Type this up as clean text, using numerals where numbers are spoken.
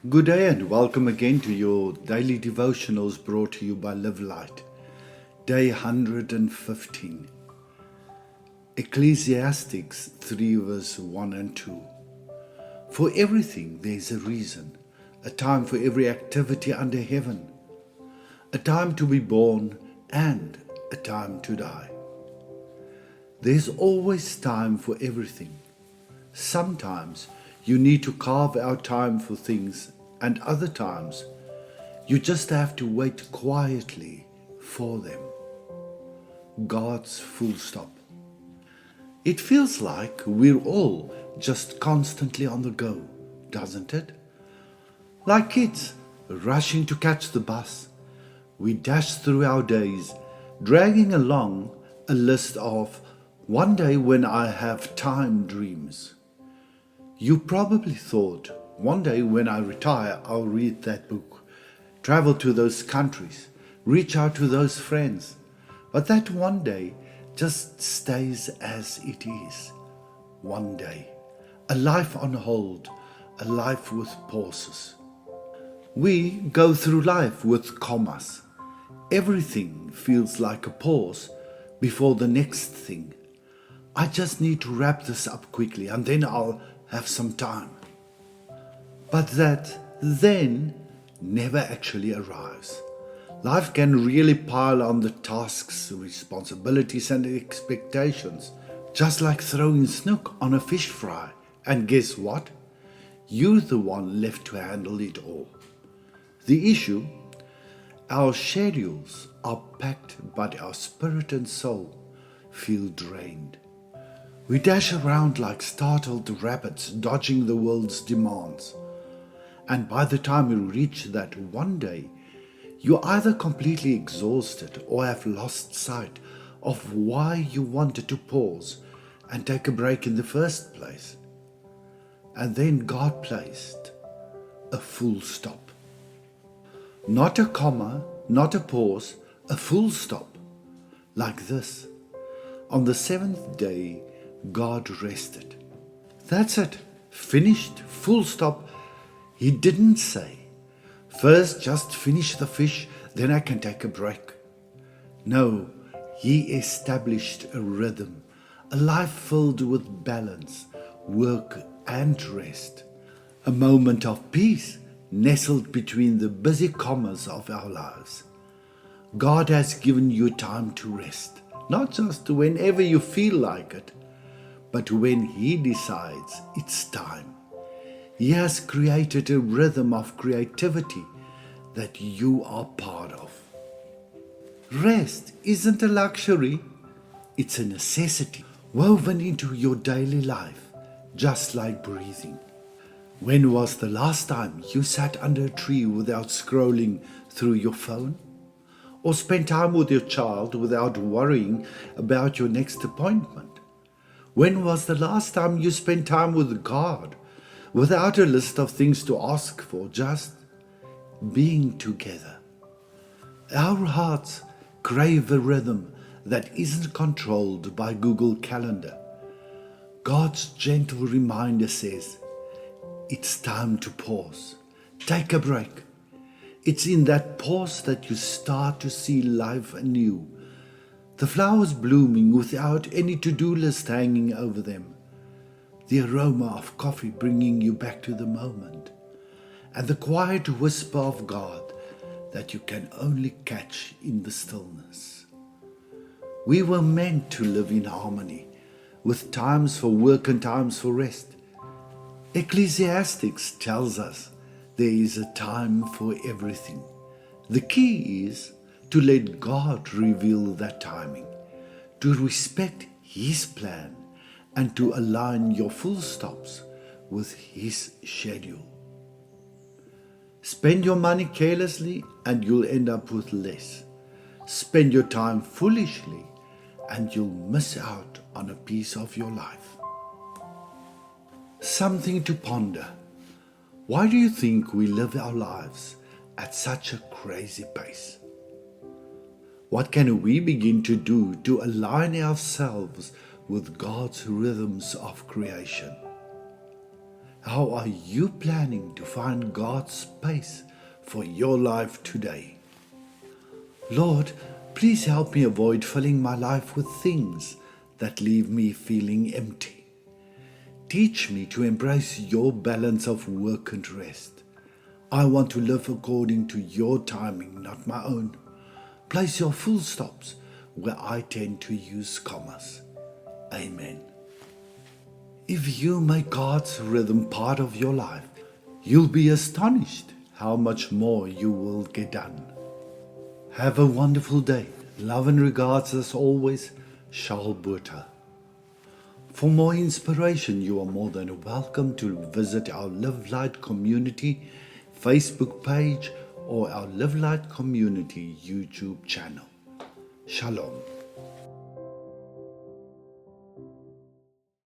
Good day and welcome again to your daily devotionals brought to you by Live Light. Day 115. Ecclesiastes 3 verse 1 and 2. For everything there is a reason, a time for every activity under heaven, a time to be born and a time to die. There's always time for everything. Sometimes you need to carve out time for things, and other times you just have to wait quietly for them. God's full stop. It feels like we're all just constantly on the go, doesn't it? Like kids rushing to catch the bus, we dash through our days, dragging along a list of one day when I have time dreams. You probably thought, one day when I retire, I'll read that book, travel to those countries, reach out to those friends. But that one day just stays as it is. One day. A life on hold, a life with pauses. We go through life with commas. Everything feels like a pause before the next thing. I just need to wrap this up quickly and then I'll have some time. But that then never actually arrives. Life can really pile on the tasks, responsibilities and expectations, just like throwing snook on a fish fry. And guess what? You're the one left to handle it all. The issue? Our schedules are packed, but our spirit and soul feel drained. We dash around like startled rabbits, dodging the world's demands. And by the time you reach that one day, you're either completely exhausted or have lost sight of why you wanted to pause and take a break in the first place. And then God placed a full stop. Not a comma, not a pause, a full stop. Like this. On the seventh day, God rested. That's it. Finished. Full stop. He didn't say, first just finish the fish, then I can take a break. No, he established a rhythm, a life filled with balance, work and rest. A moment of peace nestled between the busy commas of our lives. God has given you time to rest, not just whenever you feel like it, but when He decides it's time. He has created a rhythm of creativity that you are part of. Rest isn't a luxury, it's a necessity woven into your daily life, just like breathing. When was the last time you sat under a tree without scrolling through your phone? Or spent time with your child without worrying about your next appointment? When was the last time you spent time with God without a list of things to ask for, just being together? Our hearts crave a rhythm that isn't controlled by Google Calendar. God's gentle reminder says, it's time to pause. Take a break. It's in that pause that you start to see life anew. The flowers blooming without any to-do list hanging over them. The aroma of coffee bringing you back to the moment. And the quiet whisper of God that you can only catch in the stillness. We were meant to live in harmony, with times for work and times for rest. Ecclesiastes tells us there is a time for everything. The key is to let God reveal that timing, to respect His plan, and to align your full stops with His schedule. Spend your money carelessly and you'll end up with less. Spend your time foolishly and you'll miss out on a piece of your life. Something to ponder. Why do you think we live our lives at such a crazy pace? What can we begin to do to align ourselves with God's rhythms of creation? How are you planning to find God's space for your life today? Lord, please help me avoid filling my life with things that leave me feeling empty. Teach me to embrace your balance of work and rest. I want to live according to your timing, not my own. Place your full stops where I tend to use commas. Amen. If you make God's rhythm part of your life, you'll be astonished how much more you will get done. Have a wonderful day. Love and regards as always, Shalom. For more inspiration, you are more than welcome to visit our Live Light Community Facebook page or our Live Light Community YouTube channel. Shalom.